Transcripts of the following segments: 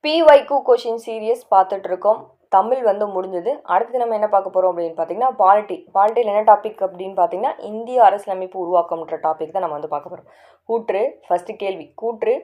PYQ question serious பார்த்துட்டு இருக்கோம். தமிழ் வந்து முடிஞ்சது. அடுத்து நம்ம என்ன பார்க்க போகிறோம் அப்படின்னு பார்த்தீங்கன்னா பாலிட்டியில் என்ன டாபிக் அப்படின்னு பார்த்தீங்கன்னா இந்திய அரசியலமைப்பு உருவாக்கம்ன்ற டாபிக் தான் நம்ம வந்து பார்க்க போகிறோம். கூற்று ஃபர்ஸ்ட் கேள்வி. கூற்று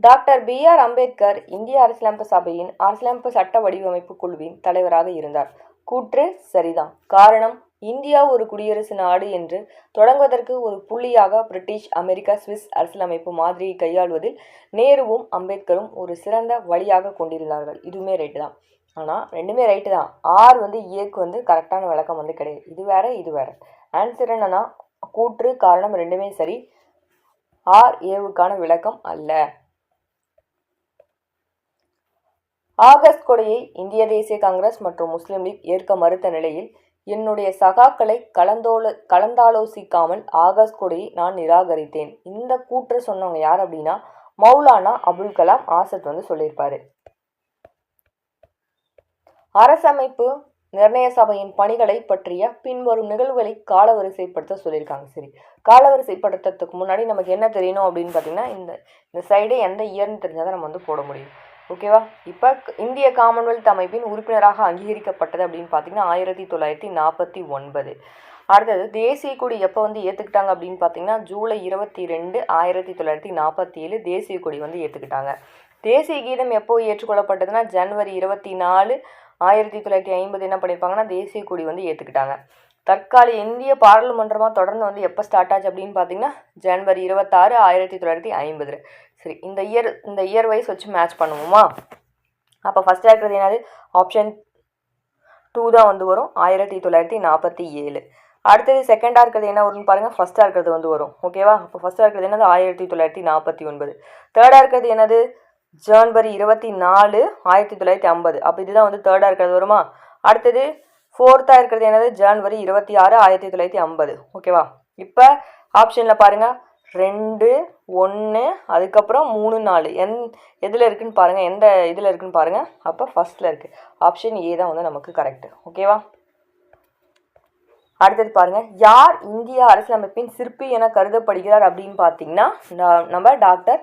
டாக்டர் BR அம்பேத்கர் இந்திய அரசியலமைப்பு சபையின் அரசியலமைப்பு சட்ட வடிவமைப்பு குழுவின் தலைவராக இருந்தார். கூற்று சரிதான். காரணம், இந்தியா ஒரு குடியரசு நாடு என்று தொடங்குவதற்கு ஒரு புள்ளியாக பிரிட்டிஷ், அமெரிக்கா, சுவிஸ் அரசியலமைப்பு மாதிரியை கையாள்வதில் நேருவும் அம்பேத்கரும் ஒரு சிறந்த வழியாக கொண்டிருந்தார்கள். இதுவுமே ரைட்டு தான். ஆனால் ரெண்டுமே ரைட்டு தான். ஆர் வந்து ஏக்கு வந்து கரெக்டான விளக்கம் வந்து கிடையாது. இது வேற இது வேற. ஆன்சர் என்னன்னா கூற்று காரணம் ரெண்டுமே சரி. ஆர் ஏவுக்கான விளக்கம் அல்ல. ஆகஸ்ட் கொடையை இந்திய தேசிய காங்கிரஸ் மற்றும் முஸ்லிம் லீக் ஏற்க மறுத்த நிலையில் என்னுடைய சகாக்களை கலந்தாலோசிக்காமல் ஆகஸ்ட் கொடையை நான் நிராகரித்தேன். இந்த கூற்று சொன்னவங்க யார் அப்படின்னா மௌலானா அபுல் கலாம் ஆசாத் வந்து சொல்லியிருப்பாரு. அரசமைப்பு நிர்ணய சபையின் பணிகளை பற்றிய பின்வரும் நிகழ்வுகளை காலவரிசைப்படுத்த சொல்லியிருக்காங்க. சரி, காலவரிசைப்படுத்துறதுக்கு முன்னாடி நமக்கு என்ன தெரியணும் அப்படின்னு பார்த்தீங்கன்னா இந்த சைடு எந்த இயர்னு தெரிஞ்சால் தான் நம்ம வந்து போட முடியும். ஓகேவா? இப்போ இந்திய காமன்வெல்த் அமைப்பின் உறுப்பினராக அங்கீகரிக்கப்பட்டது அப்படின்னு பார்த்தீங்கன்னா 1949. அடுத்தது தேசிய கொடி எப்போ வந்து ஏற்றுக்கிட்டாங்க அப்படின்னு பார்த்தீங்கன்னா ஜூலை 22, 1947 தேசிய கொடி வந்து ஏற்றுக்கிட்டாங்க. தேசிய கீதம் எப்போ ஏற்றுக்கொள்ளப்பட்டதுன்னா ஜனவரி 24, 1950 என்ன பண்ணியிருப்பாங்கன்னா தேசிய கொடி வந்து ஏற்றுக்கிட்டாங்க. தற்காலிக இந்திய பாராளுமன்றமாக தொடர்ந்து வந்து எப்போ ஸ்டார்ட் ஆச்சு அப்படின்னு பார்த்தீங்கன்னா ஜனவரி 26, 1950. சரி, இந்த இயர் வைஸ் வச்சு மேட்ச் பண்ணுவோமா? அப்போ ஃபஸ்ட்டாக இருக்கிறது என்னது? ஆப்ஷன் 2 தான் வந்து வரும், 1947. அடுத்தது செகண்டாக இருக்கிறது என்ன வரும்னு பாருங்கள், ஃபஸ்ட்டாக இருக்கிறது வந்து வரும். ஓகேவா? அப்போ ஃபஸ்ட்டாக இருக்கிறது என்னது? 1949. தேர்டாக இருக்கிறது என்னது? ஜனவரி 24, 1950. அப்போ இதுதான் வந்து தேர்டாக இருக்கிறது வருமா? அடுத்தது ஃபோர்த்தாக இருக்கிறது என்னது? ஜனவரி 26, 1950. ஓகேவா? இப்போ ஆப்ஷனில் பாருங்கள் 2, 1, அதுக்கப்புறம் 3, 4 எதில் இருக்குன்னு பாருங்கள், எந்த இதில் இருக்குன்னு பாருங்கள். அப்போ ஃபஸ்ட்டில் இருக்குது. ஆப்ஷன் ஏ தான் வந்து நமக்கு கரெக்டு. ஓகேவா? அடுத்தது பாருங்கள், யார் இந்திய அரசியலமைப்பின் சிற்பி என கருதப்படுகிறார் அப்படின்னு பார்த்தீங்கன்னா நம்ம டாக்டர்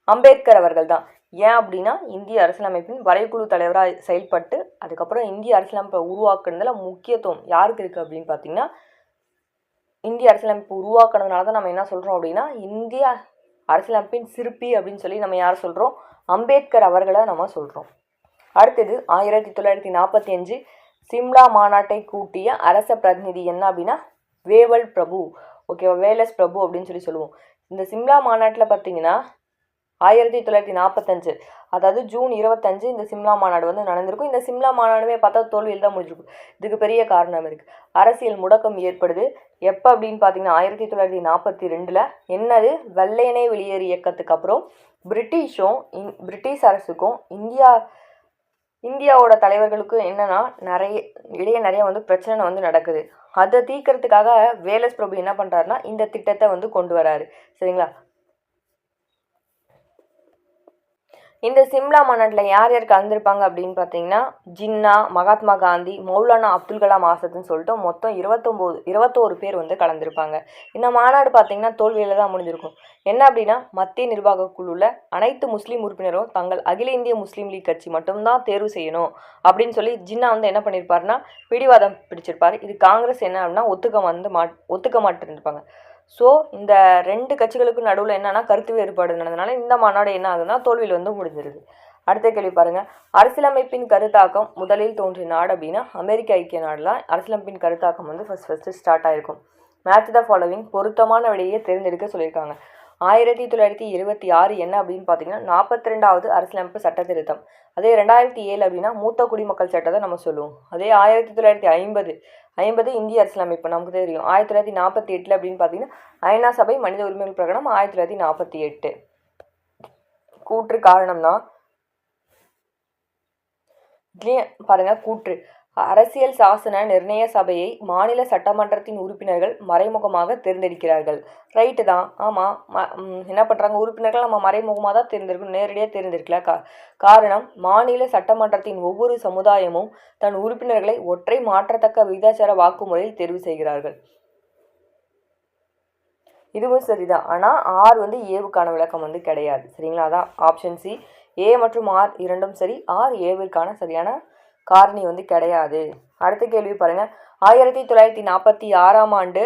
அம்பேத்கர் அவர்கள் தான். ஏன் அப்படின்னா இந்திய அரசியலமைப்பின் வரைக்குழு தலைவராக செயல்பட்டு அதுக்கப்புறம் இந்திய அரசியலமைப்பை உருவாக்குறதுல முக்கியத்துவம் யாருக்கு இருக்குது அப்படின்னு பார்த்தீங்கன்னா இந்திய அரசியலமைப்பு உருவாக்குறதுனால தான் நம்ம என்ன சொல்கிறோம் அப்படின்னா இந்திய அரசியலமைப்பின் சிற்பி அப்படின்னு சொல்லி நம்ம யார் சொல்கிறோம்? அம்பேத்கர் அவர்களை நம்ம சொல்கிறோம். அடுத்தது 1945 சிம்லா மாநாட்டை கூட்டிய அரச பிரதிநிதி என்ன அப்படின்னா வேவல் பிரபு. ஓகேவா? வேலஸ் பிரபு அப்படின்னு சொல்லி சொல்லுவோம். இந்த சிம்லா மாநாட்டில் பார்த்தீங்கன்னா 1945, அதாவது ஜூன் 25 இந்த சிம்லா மாநாடு வந்து நடந்திருக்கும். இந்த சிம்லா மாநாடுமே பார்த்தா தோல்வியில் தான் முடிஞ்சிருக்கும். இதுக்கு பெரிய காரணம் இருக்குது. அரசியல் முடக்கம் ஏற்படுது. எப்போ அப்படின்னு பார்த்தீங்கன்னா 1942. என்னது? வெள்ளையனே வெளியேறு இயக்கத்துக்கு அப்புறம் பிரிட்டிஷ் அரசுக்கும் இந்தியாவோட தலைவர்களுக்கும் என்னன்னா நிறைய வந்து பிரச்சனை வந்து நடக்குது. அதை தீர்க்கறதுக்காக வேலஸ் பிரபு என்ன பண்ணுறாருன்னா இந்த திட்டத்தை வந்து கொண்டு வராரு. சரிங்களா? இந்த சிம்லா மாநாட்டில் யார் யார் கலந்துருப்பாங்க அப்படின்னு பார்த்தீங்கன்னா ஜின்னா, மகாத்மா காந்தி, மௌலானா அப்துல் கலாம் ஆசாத்னு சொல்லிட்டு மொத்தம் 21 பேர் வந்து கலந்துருப்பாங்க. இந்த மாநாடு பார்த்தீங்கன்னா தோல்வியில் தான் முடிஞ்சிருக்கும். என்ன அப்படின்னா மத்திய நிர்வாக குழுவில் அனைத்து முஸ்லீம் உறுப்பினரும் தங்கள் அகில இந்திய முஸ்லீம் லீக் கட்சி மட்டும்தான் தேர்வு செய்யணும் அப்படின்னு சொல்லி ஜின்னா வந்து என்ன பண்ணியிருப்பாருன்னா பிடிவாதம் பிடிச்சிருப்பார். இது காங்கிரஸ் என்ன அப்படின்னா ஒத்துக்க மாட்டிருப்பாங்க. ஸோ இந்த 2 கட்சிகளுக்கு நடுவில் என்னன்னா கருத்து வேறுபாடு நடந்ததுனால இந்த மாநாடு என்ன ஆகுதுன்னா தோல்வியில் வந்து முடிஞ்சிருது. அடுத்த கேள்வி பாருங்கள், அரசியலமைப்பின் கருத்தாக்கம் முதலில் தோன்றிய நாடு அப்படின்னா அமெரிக்க ஐக்கிய நாடுலாம் அரசியலமைப்பின் கருத்தாக்கம் வந்து ஃபஸ்ட்டு ஸ்டார்ட் ஆகிருக்கும். மேட்ச் த ஃபாலோவிங் பொருத்தமான விடையை தேர்ந்தெடுக்க சொல்லியிருக்காங்க. 1976 என்ன அப்படின்னு பார்த்தீங்கன்னா 42வது அரசியலமைப்பு சட்ட திருத்தம். அதே 2007 அப்படின்னா மூத்த குடிமக்கள் சட்டத்தை நம்ம சொல்லுவோம். அதே 1950 இந்திய அரசியலமைப்பு நமக்கு தெரியும். 1948 அப்படின்னு பார்த்தீங்கன்னா ஐநா சபை மனித உரிமைகள் பிரகடனம் 1948. கூற்று காரணம்னா பாருங்க, கூற்று அரசியல் சாசன நிர்ணய சபையை மாநில சட்டமன்றத்தின் உறுப்பினர்கள் மறைமுகமாக தேர்ந்தெடுக்கிறார்கள். ரைட்டு தான். ஆமாம், என்ன பண்ணுறாங்க, உறுப்பினர்கள் நம்ம மறைமுகமாக தான் தேர்ந்தெடுக்கணும், நேரடியாக தேர்ந்தெடுக்கல. காரணம், மாநில சட்டமன்றத்தின் ஒவ்வொரு சமுதாயமும் தன் உறுப்பினர்களை ஒற்றை மாற்றத்தக்க விகிதாச்சார வாக்குமுறையில் தேர்வு செய்கிறார்கள். இதுவும் சரிதான். ஆனால் ஆர் வந்து ஏவுக்கான விளக்கம் வந்து கிடையாது. சரிங்களா? அதான் ஆப்ஷன் சி. ஏ மற்றும் ஆர் இரண்டும் சரி, ஆர் ஏவிற்கான சரியான காரணி வந்து கிடையாது. அடுத்த கேள்வி பாருங்க. 1946ஆம் ஆண்டு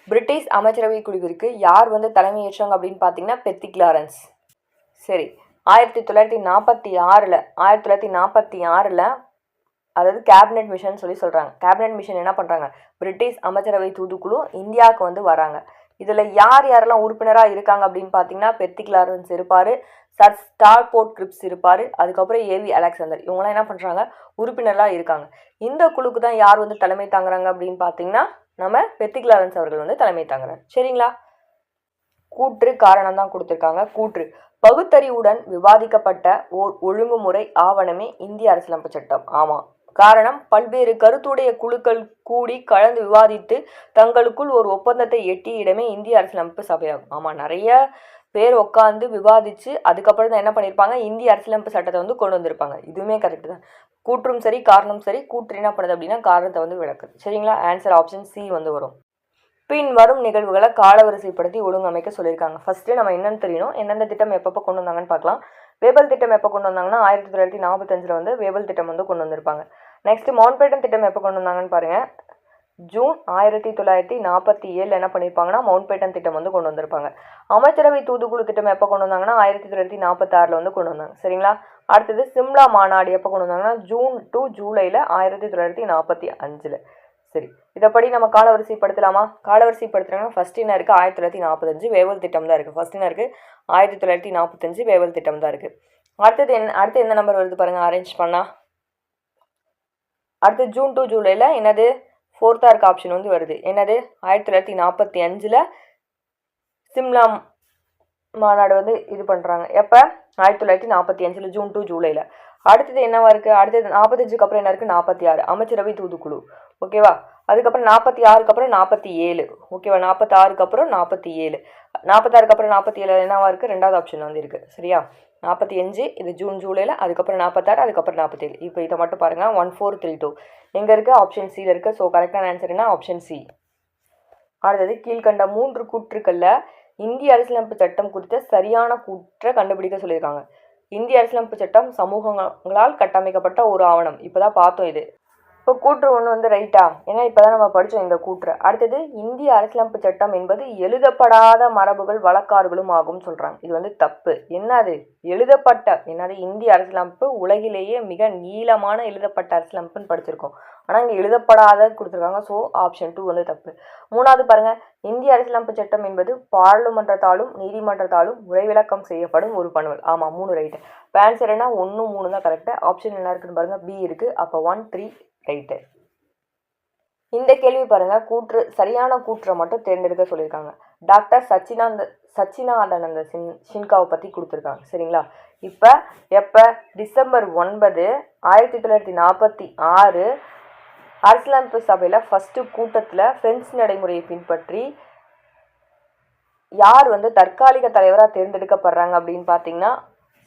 பிரிட்டிஷ் அமைச்சரவை குழுவிற்கு யார் வந்து தலைமையேற்றாங்க அப்படின்னு பார்த்தீங்கன்னா பெத்தி கிளாரன்ஸ். சரி, 1946 அதாவது கேபினெட் மிஷன் சொல்லி சொல்கிறாங்க. கேபினெட் மிஷன் என்ன பண்ணுறாங்க, பிரிட்டிஷ் அமைச்சரவை தூதுக்குழு இந்தியாவுக்கு வந்து வராங்க. இதில் யார் யாரெல்லாம் உறுப்பினராக இருக்காங்க அப்படின்னு பார்த்தீங்கன்னா பெத்தி கிளாரன்ஸ் இருப்பார், சர் ஸ்டார்போர்ட் கிரிப்ஸ் இருப்பார், அதுக்கப்புறம் ஏவி அலெக்சாண்டர், இவங்களாம் என்ன பண்ணுறாங்க, உறுப்பினராக இருக்காங்க. இந்த குழுக்கு தான் யார் வந்து தலைமை தாங்குறாங்க அப்படின்னு பார்த்தீங்கன்னா நம்ம பெத்தி கிளாரன்ஸ் அவர்கள் வந்து தலைமை தாங்குறாங்க. சரிங்களா? கூற்று காரணம் தான் கொடுத்துருக்காங்க. கூற்று: பகுத்தறிவுடன் விவாதிக்கப்பட்ட ஓர் ஒழுங்குமுறை ஆவணமே இந்திய அரசியலமைப்பு சட்டம். ஆமாம். காரணம்: பல்வேறு கருத்துடைய குழுக்கள் கூடி கலந்து விவாதித்து தங்களுக்குள் ஒரு ஒப்பந்தத்தை எட்டிய இடமே இந்திய அரசியலமைப்பு சபையாகும். ஆமாம், நிறைய பேர் உட்காந்து விவாதித்து அதுக்கப்புறம் தான் என்ன பண்ணியிருப்பாங்க, இந்திய அரசியலமைப்பு சட்டத்தை வந்து கொண்டு வந்திருப்பாங்க. இதுவுமே கரெக்டு தான். கூற்றும் சரி, காரணம் சரி. கூற்று என்ன பண்ணுது அப்படின்னா காரணத்தை வந்து விளக்குது. சரிங்களா? ஆன்சர் ஆப்ஷன் சி வந்து வரும். பின் வரும் நிகழ்வுகளை காலவரிசைப்படுத்தி ஒழுங்கமைக்க சொல்லியிருக்காங்க. ஃபஸ்ட்டு நம்ம என்னென்னு தெரியணும், எந்தெந்த திட்டம் எப்பப்போ கொண்டு வந்தாங்கன்னு பார்க்கலாம். வேபல் திட்டம் எப்போ கொண்டு வந்தாங்கன்னா 1945 வந்து வேபல் திட்டம் வந்து கொண்டு வந்திருப்பாங்க. நெக்ஸ்ட் மவுண்ட்பேட்டன் திட்டம் எப்போ கொண்டு வந்தாங்கன்னு பாருங்கள். ஜூன் 1947 என்ன பண்ணியிருப்பாங்கன்னா மவுண்ட்பேட்டன் திட்டம் வந்து கொண்டு வந்திருப்பாங்க. அமைச்சரவை தூதுக்குழு திட்டம் எப்போ கொண்டு வந்தாங்கன்னா 1946 வந்து கொண்டு வந்தாங்க. சரிங்களா? அடுத்தது சிம்லா மாநாடு எப்போ கொண்டு வந்தாங்கன்னா ஜூன் டு ஜூலையில் 1945. சரி, இதைப்படி நம்ம காலவரிசைப்படுத்தலாமா? காலவரிசைப்படுத்துறாங்கன்னா ஃபர்ஸ்ட் என்ன இருக்குது, 1945 வேவல் திட்டம் தான் இருக்குது. ஃபர்ஸ்ட் என்ன இருக்குது, 1945 வேவல் திட்டம் தான் இருக்குது. அடுத்து எந்த நம்பர் வருது பாருங்கள், அரேஞ்ச் பண்ணால். அடுத்து ஜூன் டு ஜூலையில் என்னது, ஃபோர்த்தாக இருக்க ஆப்ஷன் வந்து வருது. என்னது, 1945 சிம்லா மாநாடு வந்து இது பண்ணுறாங்க. எப்போ, 1945 ஜூன் டு ஜூலையில். அடுத்தது என்னவா இருக்குது, அடுத்தது 45க்கு அப்புறம் என்ன இருக்குது, 46 அமைச்சரவை தூதுக்குழு. ஓகேவா? அதுக்கப்புறம் 46க்கு அப்புறம் 47. ஓகேவா? 46க்கு அப்புறம் 47. 46க்கு அப்புறம் 47 என்னவா இருக்குது, ரெண்டாவது ஆப்ஷன் வந்து இருக்குது. சரியா? 45 இது ஜூன் ஜூலையில், அதுக்கப்புறம் 46, அதுக்கப்புறம் 47. இப்போ இதை மட்டும் பாருங்கள், 1432 எங்கே இருக்குது, ஆப்ஷன் சியில் இருக்குது. ஸோ கரெக்டான ஆன்சர் என்ன, ஆப்ஷன் சி. அடுத்தது கீழ்கண்ட 3 கூற்றுக்களில் இந்திய அரசியலமைப்பு சட்டம் குறித்த சரியான கூற்றை கண்டுபிடிக்க சொல்லியிருக்காங்க. இந்திய அரசியலமைப்பு சட்டம் சமூகங்களால் கட்டமைக்கப்பட்ட ஒரு ஆவணம். இப்போ தான் பார்த்தோம் இது. இப்போ கூற்று ஒன்று வந்து ரைட்டா, ஏன்னா இப்போ தான் நம்ம படித்தோம் இந்த கூற்று. அடுத்தது இந்திய அரசியலமைப்பு சட்டம் என்பது எழுதப்படாத மரபுகள் வழக்காறுகளும் ஆகும் சொல்கிறாங்க. இது வந்து தப்பு. என்னது, எழுதப்பட்ட, என்னது, இந்திய அரசியலமைப்பு உலகிலேயே மிக நீளமான எழுதப்பட்ட அரசியலமைப்புன்னு படிச்சிருக்கோம். ஆனால் இங்கே எழுதப்படாத கொடுத்துருக்காங்க. ஸோ ஆப்ஷன் 2 வந்து தப்பு. மூணாவது பாருங்கள், இந்திய அரசியலமைப்பு சட்டம் என்பது பாராளுமன்றத்தாலும் நீதிமன்றத்தாலும் உரைவிலக்கம் செய்யப்படும் ஒரு பணுவல். ஆமாம், 3 ரைட்டு. இப்போ ஆன்சர் என்ன, 1, 3 தான் கரெக்டு. ஆப்ஷன் என்ன இருக்குன்னு பாருங்கள், பி இருக்குது. அப்போ 1, 3 ரைட்டு. இந்த கேள்வி பாருங்கள், கூற்று சரியான கூற்றை மட்டும் தேர்ந்தெடுக்க சொல்லியிருக்காங்க. டாக்டர் சச்சிதானந்த சின்ஹாவை பற்றி கொடுத்துருக்காங்க. சரிங்களா? இப்போ எப்போ, டிசம்பர் 9, 1946 அரசியலமைப்பு சபையில் ஃபஸ்ட்டு கூட்டத்தில் பிரெஞ்சு நடைமுறையை பின்பற்றி யார் வந்து தற்காலிக தலைவராக தேர்ந்தெடுக்கப்படுறாங்க அப்படின்னு பார்த்தீங்கன்னா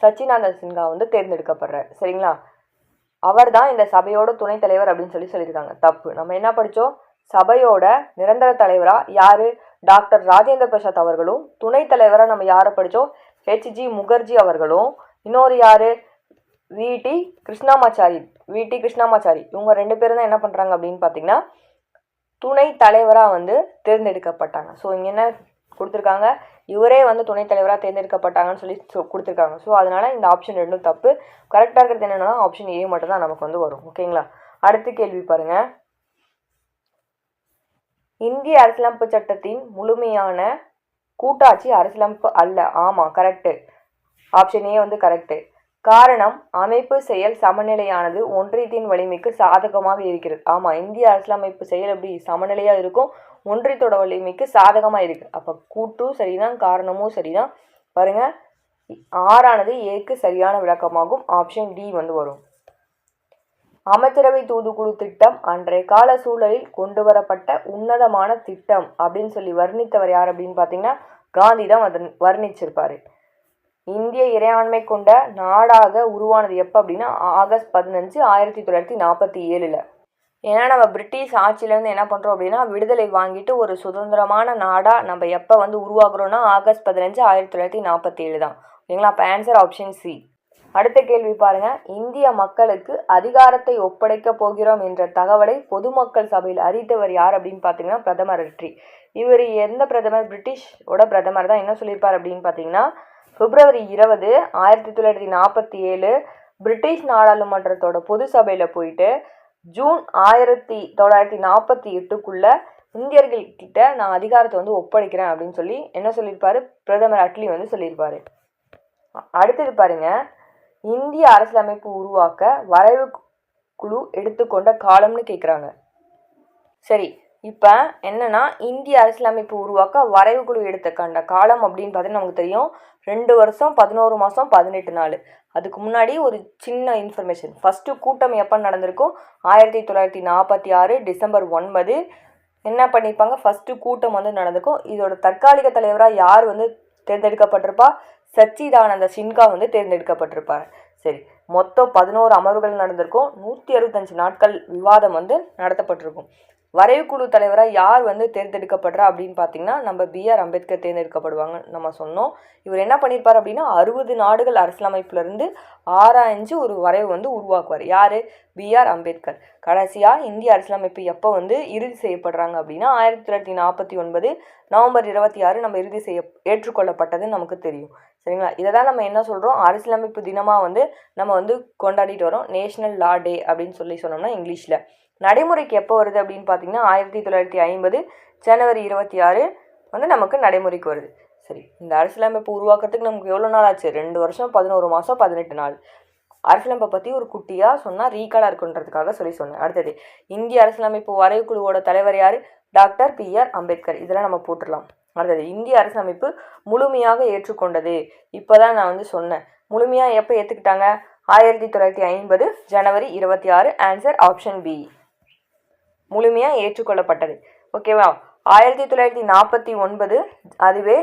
சச்சிதானந்த சின்ஹா வந்து தேர்ந்தெடுக்கப்படுறார். சரிங்களா? அவர் தான் இந்த சபையோட துணைத் தலைவர் அப்படின்னு சொல்லியிருக்காங்க. தப்பு. நம்ம என்ன படித்தோம், சபையோட நிரந்தர தலைவராக யார், டாக்டர் ராஜேந்திர பிரசாத் அவர்களும், துணைத் தலைவராக நம்ம யாரை படித்தோம், ஹெச்ஜி முகர்ஜி அவர்களும், இன்னொரு யார், விடி கிருஷ்ணமாச்சாரி. இவங்க 2 பேரும் தான் என்ன பண்ணுறாங்க அப்படின்னு பார்த்தீங்கன்னா துணைத் தலைவராக வந்து தேர்ந்தெடுக்கப்பட்டாங்க. ஸோ இங்கே என்ன கொடுத்துருக்காங்க, இவரே வந்து துணைத் தலைவராக தேர்ந்தெடுக்கப்பட்டாங்கன்னு சொல்லி கொடுத்துருக்காங்க. ஸோ அதனால் இந்த ஆப்ஷன் 2 தப்பு. கரெக்டாக இருக்கிறது என்னென்னா ஆப்ஷன் ஏ மட்டும் தான் நமக்கு வந்து வரும். ஓகேங்களா? அடுத்த கேள்வி பாருங்கள், இந்திய அரசியலமைப்பு சட்டத்தின் முழுமையான கூட்டாட்சி அரசியலமைப்பு அல்ல. ஆமாம், கரெக்டு. ஆப்ஷன் ஏ வந்து கரெக்டு. காரணம், அமைப்பு செயல் சமநிலையானது ஒன்றியத்தின் வலிமைக்கு சாதகமாக இருக்கிறது. ஆமாம், இந்திய அரசியலமைப்பு செயல் எப்படி சமநிலையாக இருக்கும், ஒன்றியத்தோட வலிமைக்கு சாதகமாக இருக்குது. அப்போ கூட்டும் சரிதான், காரணமும் சரிதான். பாருங்கள், ஆறானது ஏக்கு சரியான விளக்கமாகும். ஆப்ஷன் டி வந்து வரும். அமைச்சரவை தூதுக்குழு திட்டம் அன்றைய கால சூழலில் கொண்டு வரப்பட்ட உன்னதமான திட்டம் அப்படின்னு சொல்லி வர்ணித்தவர் யார் அப்படின்னு பார்த்தீங்கன்னா காந்தி தான் வர்ணிச்சிருப்பார். இந்திய இறையாண்மை கொண்ட நாடாக உருவானது எப்போ அப்படின்னா ஆகஸ்ட் 15, 1947. ஏன்னா நம்ம பிரிட்டிஷ் ஆட்சியிலேருந்து என்ன பண்ணுறோம் அப்படின்னா விடுதலை வாங்கிட்டு ஒரு சுதந்திரமான நாடாக நம்ம எப்போ வந்து உருவாக்குறோன்னா ஆகஸ்ட் 15, 1947 தான். ஓகேங்களா? அப்போ ஆன்சர் ஆப்ஷன் சி. அடுத்த கேள்வி பாருங்க, இந்திய மக்களுக்கு அதிகாரத்தை ஒப்படைக்க போகிறோம் என்ற தகவலை பொதுமக்கள் சபையில் அறிவித்தவர் யார் அப்படின்னு பார்த்தீங்கன்னா பிரதமர் அட்ரி. இவர் எந்த பிரதமர்? பிரிட்டிஷோட பிரதமர் தான். என்ன சொல்லியிருப்பார் அப்படின்னு பார்த்தீங்கன்னா February 20, 1947 பிரிட்டிஷ் நாடாளுமன்றத்தோட பொது சபையில் போயிட்டு ஜூன் 1948க்குள்ள இந்தியர்கள்கிட்ட நான் அதிகாரத்தை வந்து ஒப்படைக்கிறேன் அப்படின்னு சொல்லி என்ன சொல்லியிருப்பாரு? பிரதமர் அட்லி வந்து சொல்லியிருப்பாரு. அடுத்தது பாருங்க, இந்திய அரசியலமைப்பு உருவாக்க வரைவு குழு எடுத்துக்கொண்ட காலம்னு கேட்குறாங்க. சரி, இப்போ என்னன்னா இந்திய அரசியலமைப்பு உருவாக்க வரைவு குழு எடுத்துக்கொண்ட காலம் அப்படின்னு பார்த்தீங்கன்னா நமக்கு தெரியும் 2 வருஷம் 11 மாதம் 18 நாள். அதுக்கு முன்னாடி ஒரு சின்ன இன்ஃபர்மேஷன். ஃபஸ்ட்டு கூட்டம் எப்போ நடந்திருக்கும்? 1946 டிசம்பர் 9 என்ன பண்ணியிருப்பாங்க? ஃபஸ்ட்டு கூட்டம் வந்து நடந்திருக்கும். இதோட தற்காலிக தலைவராக யார் வந்து தேர்ந்தெடுக்கப்பட்டிருப்பா? சச்சிதானந்த சின்ஹா வந்து தேர்ந்தெடுக்கப்பட்டிருப்பார். சரி, மொத்தம் 11 அமர்வுகள் நடந்திருக்கும். 165 நாட்கள் விவாதம் வந்து நடத்தப்பட்டிருக்கும். வரைவுக்குழு தலைவராக யார் வந்து தேர்ந்தெடுக்கப்படுறா அப்படின்னு பார்த்தீங்கன்னா நம்ம B.R. அம்பேத்கர் தேர்ந்தெடுக்கப்படுவாங்க நம்ம சொன்னோம். இவர் என்ன பண்ணியிருப்பார் அப்படின்னா 60 நாடுகள் அரசியலமைப்புலேருந்து ஆராய்ஞ்சு ஒரு வரைவு வந்து உருவாக்குவார். யார்? B.R. அம்பேத்கர். கடைசியாக இந்திய அரசியலமைப்பு எப்போ வந்து இறுதி செய்யப்படுறாங்க அப்படின்னா 1949 நவம்பர் 26 நம்ம ஏற்றுக்கொள்ளப்பட்டதுன்னு நமக்கு தெரியும். சரிங்களா? இதை தான் நம்ம என்ன சொல்கிறோம்? அரசியலமைப்பு தினமாக வந்து நம்ம வந்து கொண்டாடிட்டு வரோம். நேஷ்னல் லா டே அப்படின்னு சொன்னோம்னா இங்கிலீஷில். நடைமுறைக்கு எப்போ வருது அப்படின்னு பார்த்தீங்கன்னா 1950 ஜனவரி 26 வந்து நமக்கு நடைமுறைக்கு வருது. சரி, இந்த அரசியலமைப்பு உருவாக்குறதுக்கு நமக்கு எவ்வளோ நாள் ஆச்சு? 2 வருஷம் 11 மாதம் 18 நாள். அரசியலமைப்பை பற்றி ஒரு குட்டியாக சொன்னால் ரீகாலாக இருக்குன்றதுக்காக சொன்னேன். அடுத்தது, இந்திய அரசியலமைப்பு வரைவுக்குழுவோட தலைவர் யார்? Doctor B.R. அம்பேத்கர். இதெல்லாம் நம்ம போட்டுடலாம். அடுத்தது, இந்திய அரசியலமைப்பு முழுமையாக ஏற்றுக்கொண்டது. இப்போ தான் நான் வந்து சொன்னேன். முழுமையாக எப்போ ஏற்றுக்கிட்டாங்க? 1950 ஜனவரி 26. ஆன்சர் ஆப்ஷன் பி, முழுமையாக ஏற்றுக்கொள்ளப்பட்டது. ஓகேவா? 1949 அதுவே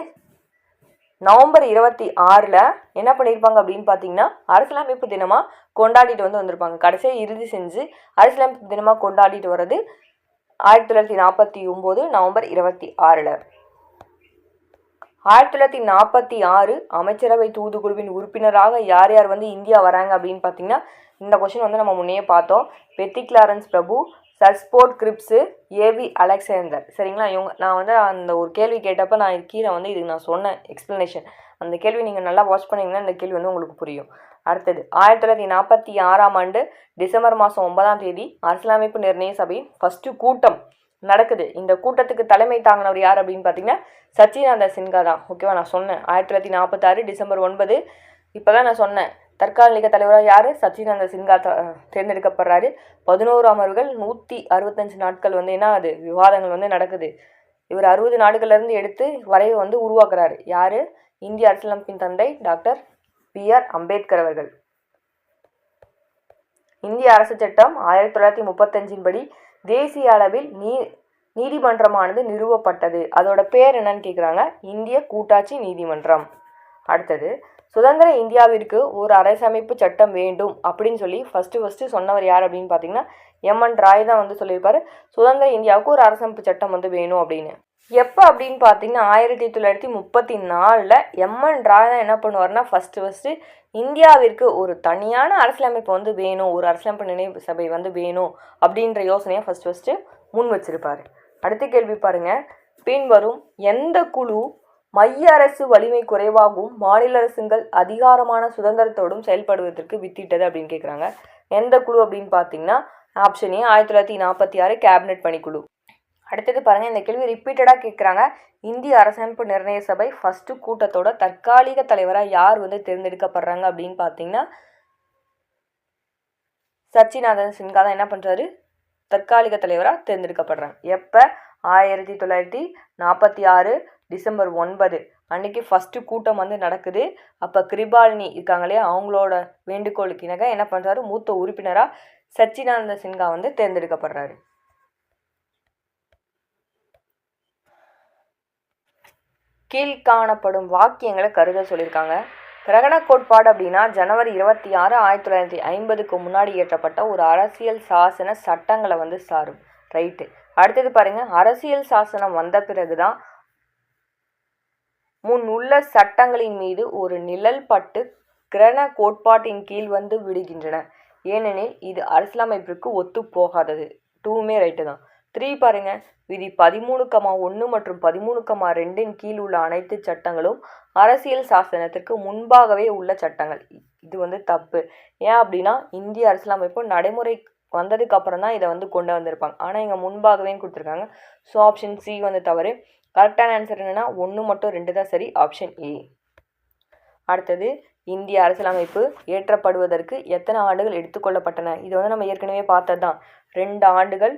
நவம்பர் 26 என்ன பண்ணியிருப்பாங்க அப்படின்னு பார்த்தீங்கன்னா அரசியலமைப்பு தினமாக கொண்டாடிட்டு வந்திருப்பாங்க. கடைசியாக இறுதி செஞ்சு அரசியலமைப்பு தினமாக கொண்டாடிட்டு வர்றது 1949 நவம்பர் 26. 1946 அமைச்சரவை தூதுக்குழுவின் உறுப்பினராக யார் யார் வந்து இந்தியா வராங்க அப்படின்னு பார்த்தீங்கன்னா இந்த கொஸ்டின் வந்து நம்ம முன்னே பார்த்தோம். பெத்தி கிளாரன்ஸ் பிரபு, சர்ஸ்போர்ட் கிரிப்ஸு, ஏவி அலெக்சாண்டர். சரிங்களா? இவங்க நான் வந்து அந்த ஒரு கேள்வி கேட்டப்போ நான் கீழே வந்து இதுக்கு நான் சொன்னேன் எக்ஸ்ப்ளனேஷன். அந்த கேள்வி நீங்கள் நல்லா வாட்ச் பண்ணிங்கன்னா இந்த கேள்வி வந்து உங்களுக்கு புரியும். அடுத்தது, 1946 டிசம்பர் மாதம் 9 அரசியலமைப்பு நிர்ணய சபையின் ஃபஸ்ட்டு கூட்டம் நடக்குது. இந்த கூட்டத்துக்கு தலைமை தாங்கினவர் யார் அப்படின்னு பார்த்தீங்கன்னா சச்சிதானந்த சின்ஹா தான். ஓகேவா? நான் சொன்னேன் 1946 டிசம்பர் 9. இப்போ தான் நான் சொன்னேன் தற்காலிக தலைவராக யார்? சச்சிதானந்த சின்ஹா தேர்ந்தெடுக்கப்படுறாரு. 11 அமர்வுகள் 165 நாட்கள் வந்து என்ன அது விவாதங்கள் வந்து நடக்குது. இவர் 60 நாடுகள்லேருந்து எடுத்து வரைவு வந்து உருவாக்குறாரு. யார்? இந்திய அரசியலமைப்பின் தந்தை டாக்டர் B.R. அம்பேத்கர் அவர்கள். இந்திய அரசு சட்டம் 1935 படி தேசிய அளவில் நீதிமன்றமானது நிறுவப்பட்டது. அதோட பேர் என்னன்னு கேட்குறாங்க? இந்திய கூட்டாட்சி நீதிமன்றம். அடுத்தது, சுதந்திர இந்தியாவிற்கு ஒரு அரசமைப்பு சட்டம் வேண்டும் அப்படின்னு சொல்லி ஃபஸ்ட்டு சொன்னவர் யார் அப்படின்னு பார்த்தீங்கன்னா M.N. ராய் தான் வந்து சொல்லியிருப்பாரு சுதந்திர இந்தியாவுக்கு ஒரு அரசமைப்பு சட்டம் வந்து வேணும் அப்படின்னு. எப்போ அப்படின்னு பார்த்தீங்கன்னா 1934 M.N. ராய் தான் என்ன பண்ணுவார்னா ஃபஸ்ட்டு இந்தியாவிற்கு ஒரு தனியான அரசியலமைப்பு வந்து வேணும், ஒரு அரசியலமைப்பு நினைவு சபை வந்து வேணும் அப்படின்ற யோசனையை ஃபஸ்ட்டு முன் வச்சிருப்பார். அடுத்த கேள்வி பாருங்க, பின்வரும் எந்த குழு மைய அரசு வலிமை குறைவாகவும் மாநில அரசுகள் அதிகாரமான சுதந்திரத்தோடும் செயல்படுவதற்கு வித்திட்டது அப்படின்னு கேட்குறாங்க. எந்த குழு அப்படின்னு பார்த்தீங்கன்னா ஆப்ஷன் ஏ 1946 கேபினெட் பணிக்குழு. அடுத்தது பாருங்கள், இந்த கேள்வி ரிப்பீட்டடாக கேட்குறாங்க. இந்திய அரசமைப்பு நிர்ணய சபை ஃபஸ்ட்டு கூட்டத்தோட தற்காலிக தலைவராக யார் வந்து தேர்ந்தெடுக்கப்படுறாங்க அப்படின்னு பார்த்தீங்கன்னா சச்சிதானந்த சின்ஹா தான் என்ன பண்ணுறாரு? தற்காலிக தலைவராக தேர்ந்தெடுக்கப்படுறாங்க. எப்போ? 1946 டிசம்பர் 9 அன்னைக்கு ஃபஸ்ட்டு கூட்டம் வந்து நடக்குது. அப்போ கிருபாலினி இருக்காங்க இல்லையா, அவங்களோட வேண்டுகோளுக்கு இணங்க என்ன பண்ணுறாரு? மூத்த உறுப்பினராக சச்சிதானந்த சின்ஹா வந்து தேர்ந்தெடுக்கப்படுறாரு. கீழ்காணப்படும் வாக்கியங்களை கருத சொல்லியிருக்காங்க. கிரகண கோட்பாடு அப்படின்னா ஜனவரி 26, 1950க்கு முன்னாடி இயற்றப்பட்ட ஒரு அரசியல் சாசன சட்டங்களை வந்து சாரும். ரைட்டு. அடுத்தது பாருங்க, அரசியல் சாசனம் வந்த பிறகுதான் முன் உள்ள சட்டங்களின் மீது ஒரு நிழல் பட்டு கிரண கோட்பாட்டின் கீழ் வந்து விடுகின்றன. ஏனெனில் இது அரசியலமைப்பிற்கு ஒத்து போகாதது. 2மே ரைட்டு தான். 3 பாருங்க, விதி 13,1 மற்றும் 13,2 கீழ் உள்ள அனைத்து சட்டங்களும் அரசியல் சாசனத்திற்கு முன்பாகவே உள்ள சட்டங்கள். இது வந்து தப்பு. ஏன் அப்படின்னா இந்திய அரசியலமைப்பு நடைமுறை வந்ததுக்கு அப்புறம் தான் இதை வந்து கொண்டு வந்திருப்பாங்க. ஆனால் இங்கே முன்பாகவே கொடுத்துருக்காங்க. ஸோ ஆப்ஷன் சி வந்து தவறு. கரெக்டான ஆன்சர் என்னன்னா 1 மட்டும் 2 தான் சரி. Option A. அடுத்தது, இந்திய அரசியலமைப்பு ஏற்றப்படுவதற்கு எத்தனை ஆண்டுகள் எடுத்துக்கொள்ளப்பட்டன? இது வந்து நம்ம ஏற்கனவே பார்த்தது தான். 2 ஆண்டுகள்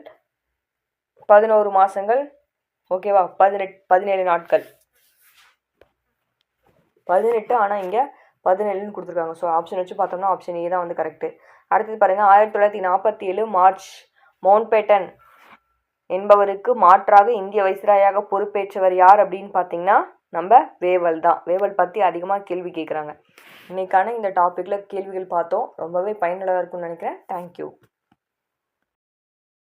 11 மாதங்கள், ஓகேவா, 17 நாட்கள். 18, ஆனால் இங்கே 17ன்னு கொடுத்துருக்காங்க. ஸோ ஆப்ஷன் வச்சு பார்த்தோம்னா ஆப்ஷன் ஏ தான் வந்து கரெக்டு. அடுத்தது பாருங்கள், 1947 மார்ச் மவுண்ட்பேட்டன் என்பவருக்கு மாற்றாக இந்திய வைஸ்ராயாக பொறுப்பேற்றவர் யார் அப்படின்னு பார்த்தீங்கன்னா நம்ம வேவல் தான். வேவல் பற்றி அதிகமாக கேள்வி கேட்குறாங்க. இன்றைக்கான இந்த டாப்பிக்கில் கேள்விகள் பார்த்தோம். ரொம்பவே பயனுள்ளதாக இருக்கும்னு நினைக்கிறேன். தேங்க்யூ.